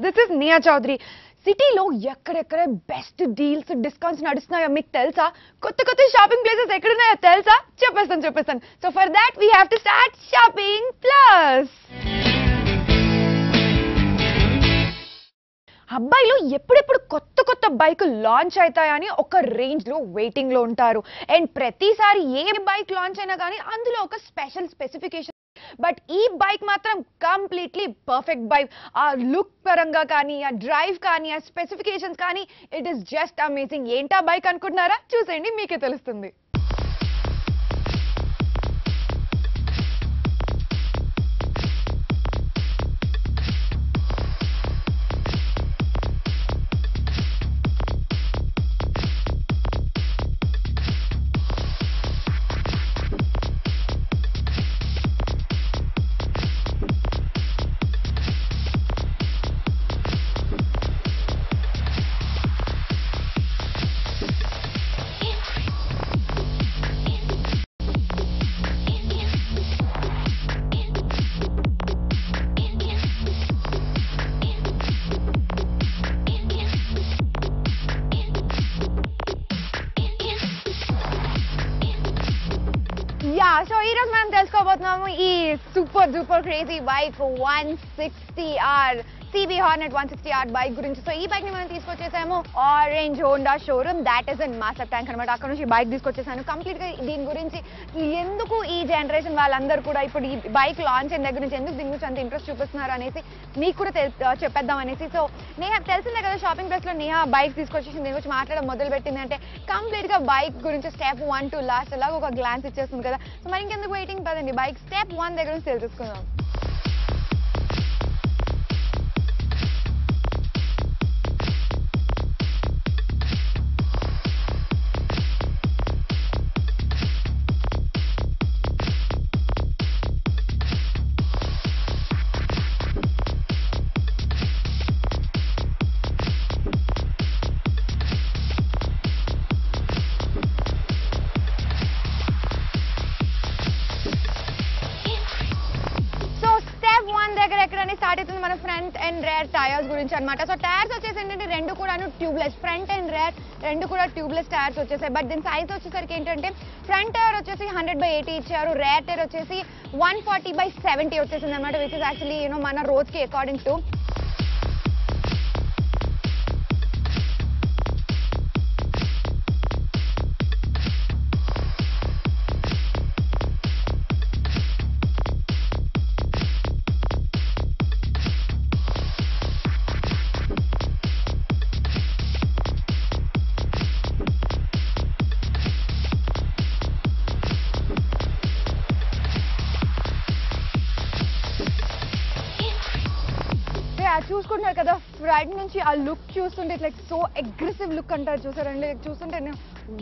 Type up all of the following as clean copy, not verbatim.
This is Nia Chowdary. సిటీలో ఎక్కడెక్కడ best deals discounts నడుస్తున్నాయో మీకు తెలుసా? కొత్త కొత్త షాపింగ్ ప్లేసెస్ ఎక్కడున్నాయో తెలుసా? చెప్పేస్తాను. So for that we have to start shopping plus. అబ్బాయిలు ఎప్పుడెప్పుడు కొత్త బైకులు లాంచ్ అవుతాయని ఒక రేంజ్ లో వెయిటింగ్ లో ఉంటారు. అండ్ ప్రతిసారి ఏ బైక్ లాంచ్ అయినా కానీ అందులో ఒక స్పెసిఫికేషన్. బట్ ఈ బైక్ మాత్రం కంప్లీట్లీ పర్ఫెక్ట్ బైక్. ఆ లుక్ పరంగా కానీ, ఆ డ్రైవ్ కానీ, ఆ స్పెసిఫికేషన్స్ కానీ ఇట్ ఈస్ జస్ట్ అమేజింగ్. ఏంటా బైక్ అనుకుంటున్నారా? చూసేయండి, మీకే తెలుస్తుంది. సో ఈ రోజు మనం తెలుసుకోబోతున్నాము ఈ super crazy bike 160R CB Hornet 160R bike గురించి. సో ఈ బైక్ ని మనం తీసుకొచ్చేసాము orange Honda showroom, that is in Masab Tank అనమాట. అక్కడ నుంచి బైక్ తీసుకొచ్చేసాను. కంప్లీట్ గా దీని గురించి ఎందుకు ఈ జనరేషన్ వాళ్ళందరూ కూడా ఇప్పుడు ఈ బైక్ లాంచ్ అయిన దగ్గర నుంచి ఎందుకు దీని గురించి అంత ఇంట్రెస్ట్ చూపిస్తున్నారు అనేసి మీకు కూడా చెప్పేద్దాం అనేసి. సో నేహా తెలిసిందే కదా, షాపింగ్ ప్లేస్ లో నేహా బైక్ తీసుకొచ్చేసి దీని గురించి మాట్లాడడం మొదలు పెట్టింది అంటే కంప్లీట్ గా బైక్ గురించి స్టెప్ 1 to లాస్ట్ అలాగ ఒక గ్లాన్స్ ఇచ్చేస్తుంది కదా. సో మరి ఇంకెందుకు వెయిటింగ్ పదండి, బైక్ స్టెప్ 1 దగ్గర నుంచి తెలుసుకుందాం. స్టార్ట్ అవుతుంది మన ఫ్రంట్ అండ్ రేర్ టైర్స్ గురించి అనమాట. సో టైర్స్ వచ్చేసి ఏంటంటే రెండు కూడా ట్యూబ్లెస్, ఫ్రంట్ అండ్ రేర్ రెండు కూడా ట్యూబ్లెస్ టైర్స్ వచ్చేసాయి. బట్ దీని సైజ్ వచ్చేసరికి ఏంటంటే ఫ్రంట్ టైర్ వచ్చేసి 100/80 ఇచ్చారు, రేర్ టైర్ వచ్చేసి 140/70 వచ్చేసింది అనమాట. విచ్ ఇస్ యాక్చువల్లీ మన రోడ్కి అకార్డింగ్ టు. చూసుకుంటున్నారు కదా, ఫ్రంట్ నుంచి ఆ లుక్ చూస్తుంటే లైక్ సో అగ్రెసివ్ లుక్ అంటారు చూసారండి. చూస్తుంటే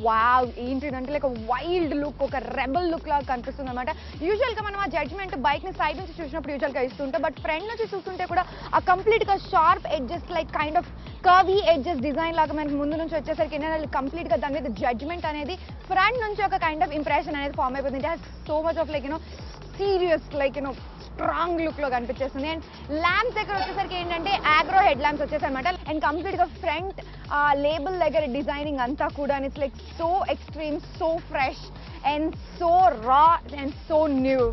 వావ్ ఏంటిదంటే లైక్ వైల్డ్ లుక్, ఒక రెబల్ లుక్ లాగా కనిపిస్తుంది అనమాట. యూజువల్ గా మనం ఆ జడ్జ్మెంట్ బైక్ ని సైడ్ నుంచి చూసినప్పుడు యూజువల్ గా ఇస్తుంటాం, బట్ ఫ్రంట్ నుంచి చూస్తుంటే కూడా ఆ కంప్లీట్ గా sharp edges like kind of curvy edges design లాగా మనకి ముందు నుంచి వచ్చేసరికి కంప్లీట్ గా దాని మీద జడ్జ్మెంట్ అనేది ఫ్రంట్ నుంచి ఒక కైండ్ ఆఫ్ ఇంప్రెషన్ అనేది ఫామ్ అయిపోతుంది. So much of like serious like strong look లో కనిపించేస్తుంది. అండ్ ల్యాంప్స్ దగ్గర వచ్చేసరికి ఏంటంటే ఆగ్రో హెడ్ ల్యాంప్స్ వచ్చేసాయి అనమాట. అండ్ కంప్లీట్ గా ఫ్రంట్ లేబుల్ దగ్గర డిజైనింగ్ అంతా కూడా it's like so extreme, so fresh and so raw and so new.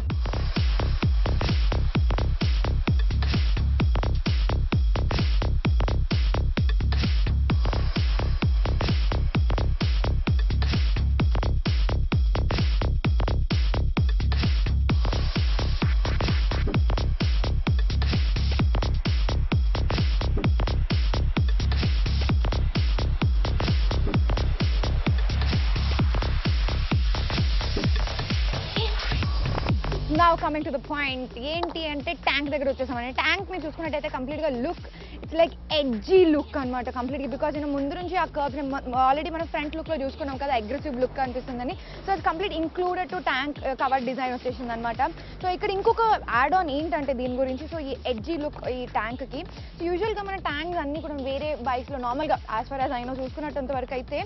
Now coming to the point, ఏంటి అంటే ట్యాంక్ దగ్గర వచ్చేసామని. ట్యాంక్ ని చూసుకున్నట్టయితే కంప్లీట్ గా look it's like edgy look అనమాట కంప్లీట్ గా. బికాజ్ ముందు నుంచి ఆ కర్వ్ ఆల్రెడీ మనం ఫ్రంట్ లుక్ లో చూసుకున్నాం కదా, అగ్రెసివ్ లుక్ అనిపిస్తుందని. సో అది complete included to tank cover design వచ్చేసింది అనమాట. సో ఇక్కడ ఇంకొక యాడ్ ఆన్ ఏంటంటే దీని గురించి, సో ఈ ఎడ్జీ లుక్ ఈ ట్యాంక్ కి. యూజువల్ గా మన ట్యాంక్స్ అన్ని కూడా వేరే బైక్స్ లో నార్మల్ గా యాజ్ ఫార్ యాజ్ అయినా చూసుకున్నంత వరకు అయితే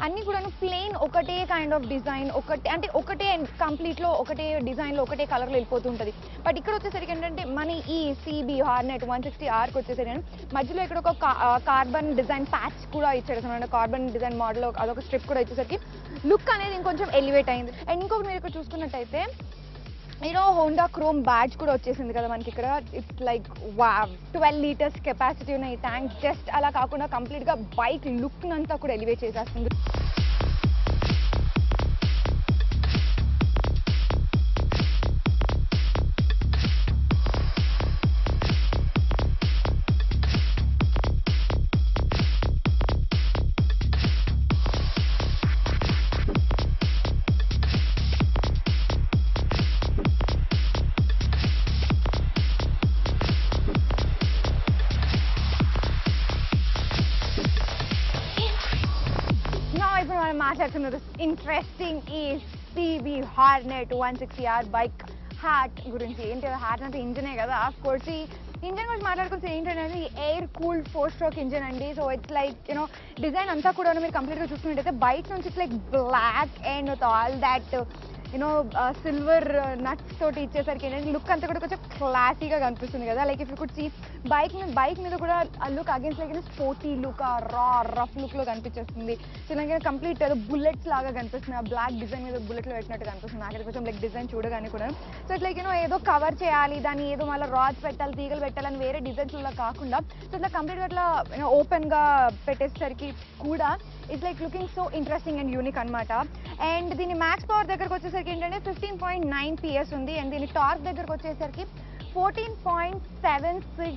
అన్ని కూడా ప్లెయిన్ ఒకటే కైండ్ ఆఫ్ డిజైన్, ఒకటే అంటే ఒకటే కంప్లీట్ లో ఒకటే డిజైన్ లో ఒకటే కలర్ లో వెళ్ళిపోతుంటది. బట్ ఇక్కడ వచ్చేసరికి ఏంటంటే మన ఈ CB హార్నెట్ 160Rకి వచ్చేసరికి మధ్యలో ఇక్కడ ఒక కార్బన్ డిజైన్ ప్యాచ్ కూడా ఇచ్చాడు అనమాట. కార్బన్ డిజైన్ మోడల్ అదొక స్ట్రిప్ కూడా ఇచ్చేసరికి లుక్ అనేది ఇంకొంచెం ఎలివేట్ అయింది. అండ్ ఇంకొకటి మీరు ఇక్కడ చూసుకున్నట్టయితే హోండా క్రోమ్ బ్యాడ్జ్ కూడా వచ్చేసింది కదా మనకి ఇక్కడ. ఇట్స్ లైక్ 12 లీటర్స్ కెపాసిటీ ఉన్న ఈ ట్యాంక్ జస్ట్ అలా కాకుండా కంప్లీట్గా బైక్ లుక్ అంతా కూడా ఎలివేట్ చేసేస్తుంది. ఇప్పుడు మనం మాట్లాడుతున్నది ఇంట్రెస్టింగ్ ఈ CB Hornet 160R bike heart గురించి. ఏంటి హార్ట్ అంటే ఇంజనే కదా. ఆఫ్ కోర్స్ ఈ ఇంజన్ గురించి మాట్లాడుకుంటే ఏంటనేది ఎయిర్ కూల్డ్ 4-stroke ఇంజన్ అండి. సో ఇట్స్ లైక్ డిజైన్ అంతా కూడా మీరు కంప్లీట్గా చూసుకున్నట్టయితే బయట నుంచి it's like black and with all that silver nuts తోటి ఇచ్చేసరికి ఏంటంటే లుక్ అంతా కూడా కొంచెం క్లాసీగా కనిపిస్తుంది కదా. Like if you could see bike మీద కూడా ఆ look against like sporty look, ఆ రఫ్ లుక్లో కనిపించేస్తుంది. సో నాకు కంప్లీట్ బుల్లెట్స్ లాగా కనిపిస్తుంది. ఆ బ్లాక్ డిజైన్ మీద బుల్లెట్లో పెట్టినట్టు కనిపిస్తుంది నాకైతే కొంచెం లైక్ డిజైన్ చూడగానే కూడా. సో ఇట్లా ఏదో కవర్ చేయాలి, దాన్ని ఏదో మళ్ళీ రాడ్స్ పెట్టాలి, తీగలు పెట్టాలని వేరే డిజైన్స్లో కాకుండా సో ఇట్లా కంప్లీట్గా అట్లా ఓపెన్గా పెట్టేసరికి కూడా it's like looking so interesting and unique అనమాట. అండ్ దీని మ్యాక్స్ పవర్ దగ్గరకు వచ్చేసరికి ఏంటంటే 15.9 PS ఉంది. అండ్ దీని టార్క్ దగ్గరకు వచ్చేసరికి 14.76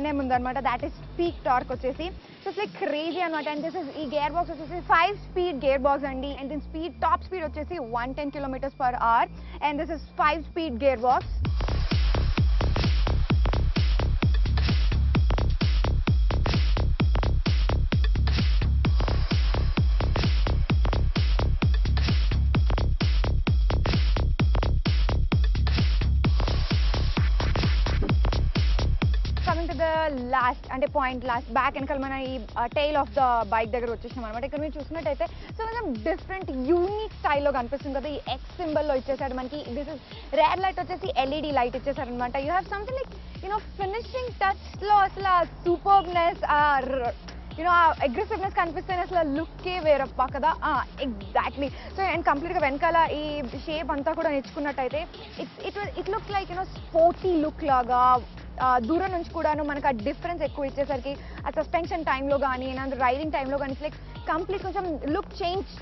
Nm ఉందన్నమాట. దాట్ ఈస్ పీక్ టార్క్ వచ్చేసి. సో ఇట్స్ లైక్ క్రేజీ అనమాట. అండ్ దిస్ ఇస్ ఈ గేర్ బాక్స్ వచ్చేసి 5-speed గేర్ బాక్స్ అండి. అండ్ దీని టాప్ స్పీడ్ వచ్చేసి 110 km/h. And this is 5-speed gear box. Last అంటే పాయింట్ లాస్ట్ బ్యాక్ వెనకాల మన ఈ టైల్ ఆఫ్ ద బైక్ దగ్గర వచ్చేసినాం అనమాట. ఇక్కడ మీరు చూసినట్టయితే సో కొంచెం డిఫరెంట్ యూనిక్ స్టైల్లో కనిపిస్తుంది కదా. ఈ ఎక్స్ సింబల్లో ఇచ్చేసాడు మనకి. దిస్ ఇస్ రేర్ లైట్ వచ్చేసి LED లైట్ ఇచ్చేసారు అనమాట. You have something like finishing టచ్లో అసలు సూపర్నెస్ అగ్రెసివ్నెస్ కనిపిస్తే అసలు లుక్కే వేరప్ప కదా. ఎగ్జాక్ట్లీ. సో అండ్ కంప్లీట్గా వెనకాల ఈ షేప్ అంతా కూడా నేర్చుకున్నట్టయితే it look like sporty look లాగా. దూరం నుంచి కూడాను మనకు ఆ డిఫరెన్స్ ఎక్కువ ఇచ్చేసరికి ఆ సస్పెన్షన్ టైంలో కానీ రైడింగ్ టైంలో కానీ లైక్ కంప్లీట్ కొంచెం లుక్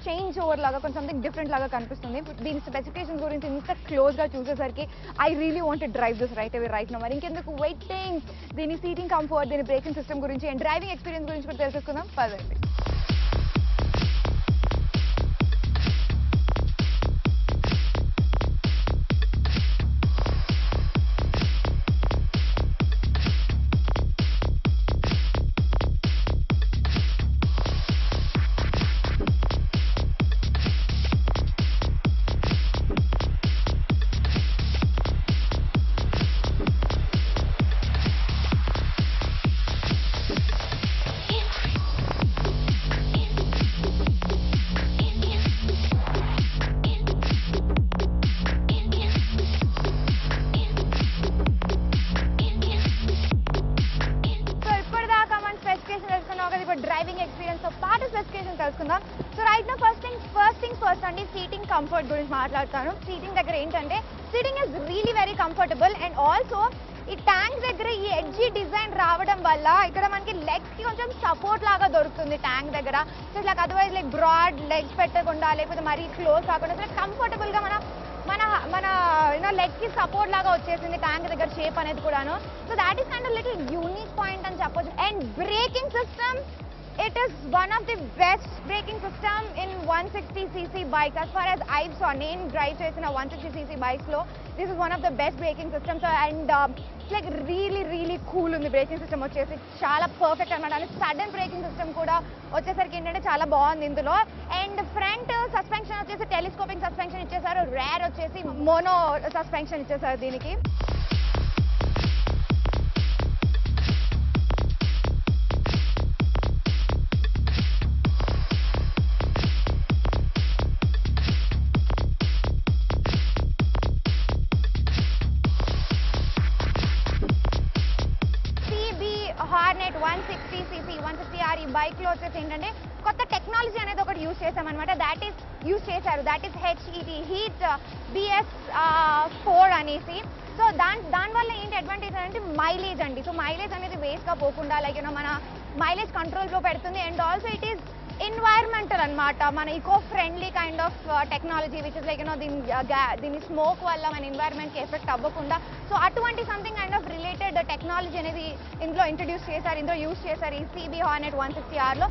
చేంజ్ ఓవర్ లాగా కొంచెం సంథింగ్ డిఫరెంట్ లాగా కనిపిస్తుంది. దీని స్పెసిఫికేషన్స్ గురించి ఇంత క్లోజ్గా చూసేసరికి I really want drive this right now. మరి ఇంకెందుకు వెయిటింగ్, దీని సీటింగ్ కంఫర్ట్, దీని బ్రేకింగ్ సిస్టమ్ గురించి అండ్ డ్రైవింగ్ ఎక్స్పీరియన్స్ గురించి కూడా తెలుసుకుందాం పదండి. డ్రైవింగ్ ఎక్స్పీరియన్స్ తో పాటు స్పెసిఫికేషన్ తెలుసుకుందాం. సో రైట్ నా ఫస్ట్ థింగ్స్ ఫస్ట్ అండి సీటింగ్ కంఫర్ట్ గురించి మాట్లాడతాను. సీటింగ్ దగ్గర ఏంటంటే seating is really very comfortable. And also ఈ ట్యాంక్ దగ్గర ఈ ఎడ్జీ డిజైన్ రావడం వల్ల ఇక్కడ మనకి లెగ్స్ కి కొంచెం సపోర్ట్ లాగా దొరుకుతుంది ట్యాంక్ దగ్గర. సో ఇట్లా అదర్వైజ్ లైక్ బ్రాడ్ లెగ్స్ పెట్టకుండా లేకపోతే మరీ క్లోజ్ కాకుండా కంఫర్టబుల్ గా మన లెగ్ కి సపోర్ట్ లాగా వచ్చేసింది ట్యాంక్ దగ్గర షేప్ అనేది కూడాను. So that is kind of little unique point అని చెప్పొచ్చు. And braking system, it is one of the best braking system in 160cc bikes as far as I've saw. నేను drive చేసిన 160cc bikes లో this is one of the best braking systems. And it's like really cool ఉంది braking system వచ్చేసి. చాలా perfect అనమాట. And sudden braking system కూడా వచ్చేసరికి ఏంటంటే చాలా బాగుంది ఇందులో. అండ్ ఫ్రంట్ సస్పెన్షన్ వచ్చేసి టెలిస్కోపింగ్ సస్పెన్షన్ ఇచ్చేసారు. రేర్ వచ్చేసి మోనో సస్పెన్షన్ ఇచ్చేసారు దీనికి. ఏంటంటే కొత్త టెక్నాలజీ అనేది ఒకటి యూజ్ చేసామన్నమాట. That is HET heat BS4 అనేసి. సో దానివల్ల ఏంటి అడ్వాంటేజ్ అంటే మైలేజ్ అండి. సో మైలేజ్ అనేది వేస్ట్గా పోకుండా మన మైలేజ్ కంట్రోల్లో పెడుతుంది. And also it is environmental అనమాట. మన eco friendly kind of technology which is దీని స్మోక్ వల్ల మన ఎన్వైర్మెంట్కి ఎఫెక్ట్ అవ్వకుండా. సో అటువంటి something kind of related technology అనేది ఇందులో యూజ్ చేశారు ఈ CB Hornet 160Rలో.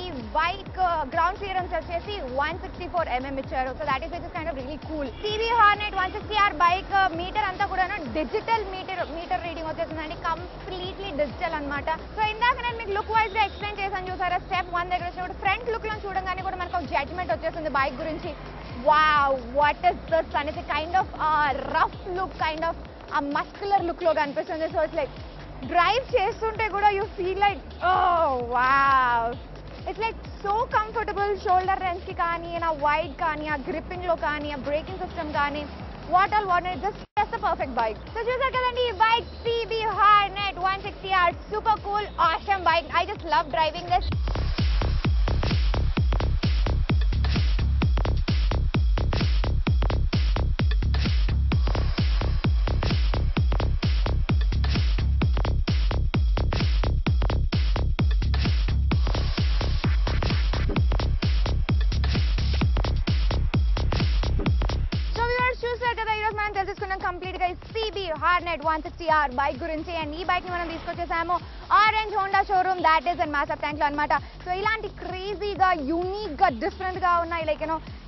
ఈ బైక్ గ్రౌండ్ క్లియరెన్స్ వచ్చేసి 164 mm ఇచ్చారు. So that is kind of really cool. CB Hornet 160R bike meter అంతా కూడా డిజిటల్ మీటర్ రీడింగ్ వచ్చేసిందండి. కంప్లీట్లీ డిజిటల్ అనమాట. సో ఇందాక నేను మీకు లుక్ వైజ్ గా ఎక్స్ప్లెయిన్ చేశాను చూసారా. స్టెప్ 1 దగ్గర వచ్చినప్పుడు ఫ్రంట్ లుక్ లో చూడగానే కూడా మనకు ఒక జడ్జ్మెంట్ వచ్చేసింది బైక్ గురించి. వావ్ వాట్ ఇస్ దిస్ అనేసి kind of rough look, kind of ఆ మస్కులర్ లుక్ లో కనిపిస్తుంది. సో ఇట్స్ లైక్ డ్రైవ్ చేస్తుంటే కూడా you feel like wow, it's like so comfortable. Shoulder range కి కానీ, నా వైడ్ కానీ, ఆ గ్రిప్పింగ్ లో కానీ, ఆ బ్రేకింగ్ సిస్టమ్ కానీ, what just perfect bike. So చూసారు కదండి ఈ bike CB Hornet 160R. Super cool, awesome bike. I just love driving this. తెలుసుకున్నాం కంప్లీట్ గా CB Hornet 160R బైక్ గురించి. అండ్ ఈ బైక్ ని మనం తీసుకొచ్చేసాము orange Honda showroom, that is and Masab Tank లో అనమాట. సో ఇలాంటి క్రేజీగా యూనిక్ గా డిఫరెంట్ గా ఉన్నాయి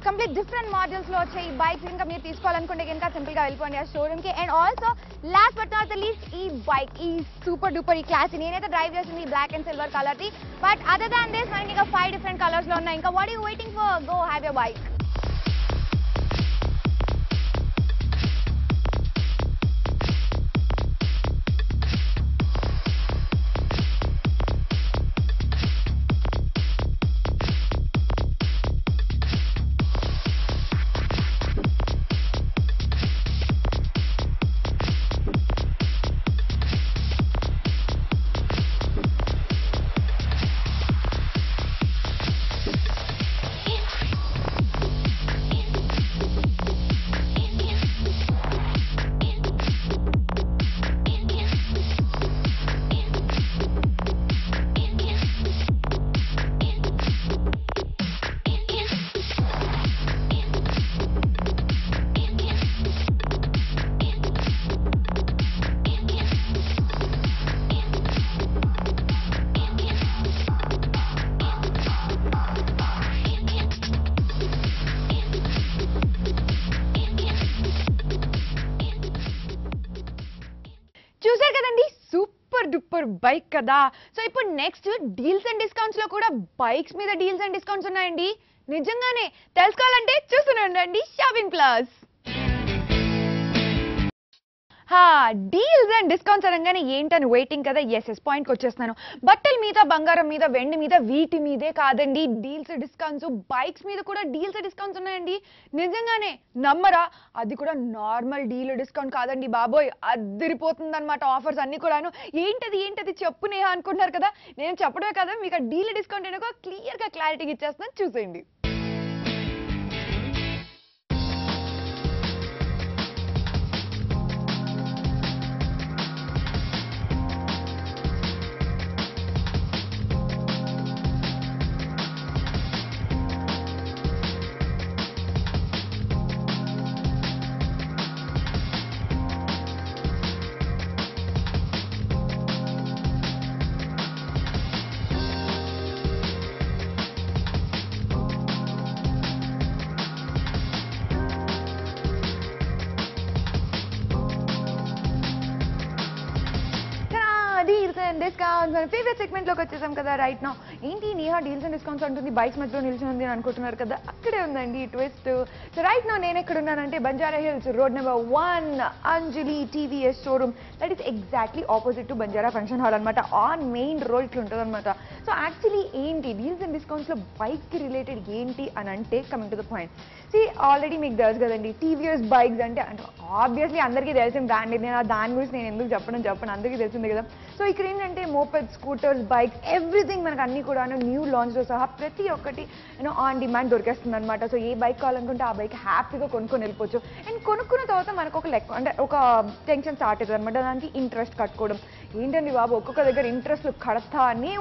కంప్లీట్ డిఫరెంట్ మోడల్స్ లో వచ్చే ఈ బైక్స్ ఇంకా మీరు తీసుకోవాలనుకుంటే కనుక సింపుల్ గా వెళ్ళిపోండి ఆ షోరూమ్ కి. And also last but not the least ఈ బైక్ ఈ సూపర్ డూపర్ ఈ క్లాస్ నేనైతే డ్రైవ్ చేసింది బ్లాక్ అండ్ సిల్వర్ కలర్ ది. బట్ అదర్ దాన్ దిస్ మనకి ఇంకా 5 డిఫరెంట్ కలర్స్ లో ఉన్నాయి. ఇంకా what you waiting for, go have your bike. చూసారు కదండి సూపర్ డూపర్ బైక్ కదా. సో ఇప్పుడు నెక్స్ట్ డీల్స్ అండ్ డిస్కౌంట్స్ లో కూడా బైక్స్ మీద డీల్స్ అండ్ డిస్కౌంట్స్ ఉన్నాయండి. నిజంగానే తెలుసుకోవాలంటే చూస్తూనే ఉండండి shopping plus. Deals and discounts అనగానే ఏంటని వెయిటింగ్ కదా. ఎస్ పాయింట్కి వచ్చేస్తున్నాను. బట్టల మీద, బంగారం మీద, వెండి మీద, వీటి మీదే కాదండి డీల్స్ డిస్కౌంట్స్. బైక్స్ మీద కూడా డీల్స్ డిస్కౌంట్స్ ఉన్నాయండి. నిజంగానే నమ్మరా? అది కూడా నార్మల్ డీల్ డిస్కౌంట్ కాదండి బాబోయ్, అదిరిపోతుంది అనమాట ఆఫర్స్ అన్ని కూడాను. ఏంటది చెప్పు నేహా అనుకుంటున్నారు కదా. నేను చెప్పడమే కదా, మీకు ఆ డీల్ డిస్కౌంట్ అనేది క్లియర్గా క్లారిటీగా ఇచ్చేస్తున్నాను, చూసేయండి. డిస్కౌంట్స్ మన ఫేవరెట్ సెగ్మెంట్ లోకి వచ్చేసాం కదా రైట్ నో. ఏంటి నేహా డీల్స్ అండ్ డిస్కౌంట్స్ అంటుంది, బైక్స్ మధ్యలో నిల్చుని ఉంది అని అనుకుంటున్నారు కదా, అక్కడే ఉందండి ట్విస్ట్. సో రైట్ నో నేను ఎక్కడ ఉన్నానంటే Banjara hills road number 1 Anjali TVS showroom. That is exactly opposite to Banjara function hall అనమాట. ఆన్ మెయిన్ రోడ్ ఇట్లా ఉంటుంది అనమాట. సో యాక్చువల్లీ ఏంటి డీల్స్ అండ్ డిస్కౌంట్స్ లో బైక్ కి రిలేటెడ్ ఏంటి అని అంటే coming to the point. See already మీకు తెలుసు కదండి టీవీఎస్ బైక్స్ అంటే ఆబ్వియస్లీ అందరికీ తెలిసిన బ్రాండ్. నేను దాని గురించి నేను ఎందుకు చెప్పను, అందరికీ తెలిసిందే కదా. సో ఇక్కడ ఏంటంటే మోపెడ్, స్కూటర్స్, బైక్స్, ఎవ్రీథింగ్ మనకు అన్ని కూడా న్యూ లాంచ్తో సహా ప్రతి ఒక్కటి ఆన్ డిమాండ్ దొరికేస్తుంది అనమాట. సో ఏ బైక్ కావాలనుకుంటే ఆ బైక్ హ్యాపీగా కొనుక్కొని వెళ్ళిపోవచ్చు. అండ్ కొనుక్కున్న తర్వాత మనకు ఒక లెక్క అంటే ఒక టెన్షన్ స్టార్ట్ అవుతుంది అనమాట, దానికి ఇంట్రెస్ట్ కట్టుకోవడం. ఏంటండి బాబు ఒక్కొక్క దగ్గర ఇంట్రెస్ట్లు కడతానే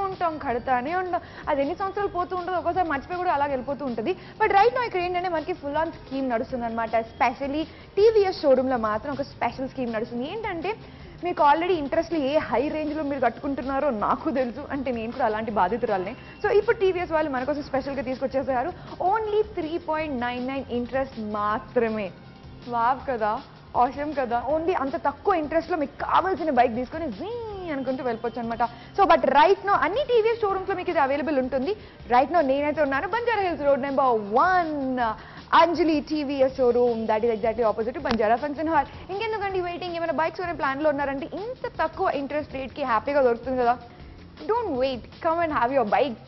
ఉంటాం. అది ఎన్ని సంవత్సరాలు పోతూ ఉంటుందో ఒక్కోసారి మర్చిపోయి కూడా అలాగే వెళ్ళిపోతూ ఉంటుంది. బట్ రైట్ నో ఇక్కడ ఏంటంటే మనకి ఫుల్ ఆన్ స్కీమ్ నడుస్తుంది అనమాట. స్పెషల్లీ టీవీఎస్ షోరూంలో మాత్రం ఒక స్పెషల్ స్కీమ్ నడుస్తుంది. ఏంటంటే మీకు ఆల్రెడీ ఇంట్రెస్ట్లు ఏ హై రేంజ్లో మీరు కట్టుకుంటున్నారో నాకు తెలుసు, అంటే నేను కూడా అలాంటి బాధితురాలనే. సో ఇప్పుడు టీవీఎస్ వాళ్ళు మన కోసం స్పెషల్గా తీసుకొచ్చేసారు. ఓన్లీ 3.99 ఇంట్రెస్ట్ మాత్రమే. వావ్ కదా, ఆషమ్ కదా. ఓన్లీ అంత తక్కువ ఇంట్రెస్ట్లో మీకు కావాల్సిన బైక్ తీసుకొని జీ అనుకుంటూ వెళ్ళిపోవచ్చు అనమాట. సో బట్ రైట్ నో అన్ని టీవీఎస్ షోరూమ్స్లో మీకు ఇది అవైలబుల్ ఉంటుంది. రైట్ నో నేనైతే ఉన్నాను Banjara hills road number 1 Anjali TVS showroom. That is exactly opposite Banjara function hall. ఇంకెందుకండి వెయిటింగ్, ఏమైనా బైక్స్ కొనే ప్లాన్లో ఉన్నారంటే ఇంత తక్కువ ఇంట్రెస్ట్ రేట్కి హ్యాపీగా దొరుకుతుంది కదా. Don't wait, come and have your bike.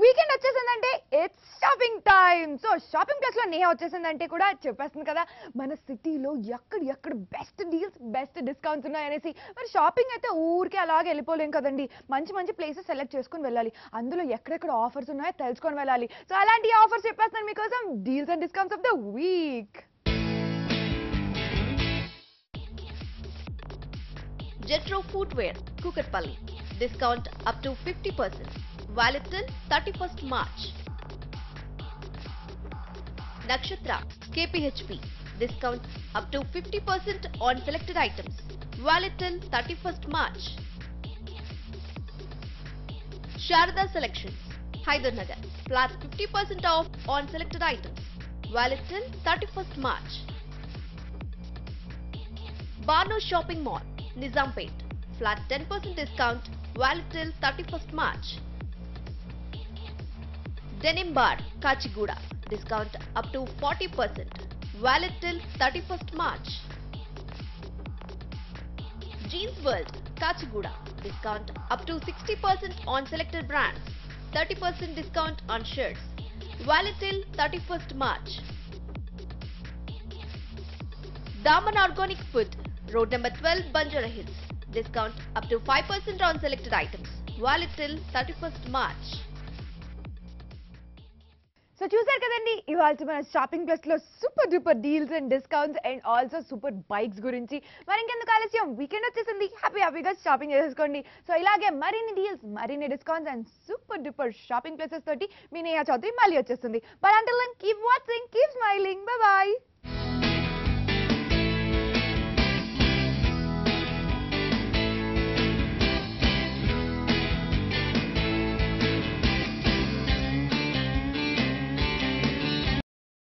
Weekend వచ్చేసిందంటే it's shopping time. So shopping plus లో నేహా వచ్చేసిందంటే కూడా చెప్పేస్తుంది కదా మన సిటీలో ఎక్కడ బెస్ట్ డీల్స్, బెస్ట్ డిస్కౌంట్స్ ఉన్నాయనేసి. మరి షాపింగ్ అయితే ఊరికే అలాగే వెళ్ళిపోలేం కదండి. మంచి ప్లేసెస్ సెలెక్ట్ చేసుకుని వెళ్ళాలి. అందులో ఎక్కడెక్కడ ఆఫర్స్ ఉన్నాయో తెలుసుకొని వెళ్ళాలి. సో అలాంటి ఆఫర్స్ చెప్పేస్తున్నాను మీకోసం, deals and discounts of the week. Jetro Footwear, Kukatpalli. Discount up to 50%. Valid till 31st March. Nakshatra, KPHP. Discount up to 50% on selected items. Valid till 31st March. Sharda Selections, Hydernagar. Flat 50% off on selected items. Valid till 31st March. Bano Shopping Mall, Nizampet. Flat 10% discount. Valid till 31st March. Denim Bar, Kachiguda. Discount up to 40%. Valid till 31st March. Jeans World, Kachiguda. Discount up to 60% on selected brands. 30% discount on shirts. Valid till 31st March. Daman Organic Food, Road number 12, Banjara Hills. Discount up to 5% on selected items. Valid till 31st March. So చూసారు కదండి ఇవాళ మన shopping plus లో super duper deals and discounts and also super bikes గురించి. మరి ఇంకెందుకు ఆలస్యం, weekend వచ్చేసింది, హ్యాపీగా షాపింగ్ చేసేసుకోండి. సో ఇలాగే మరిన్ని డీల్స్, మరిన్ని discounts and super duper shopping places తోటి మీ నేహా చౌదరి మళ్ళీ వచ్చేస్తుంది. But until then keep watching, keep smiling, bye bye.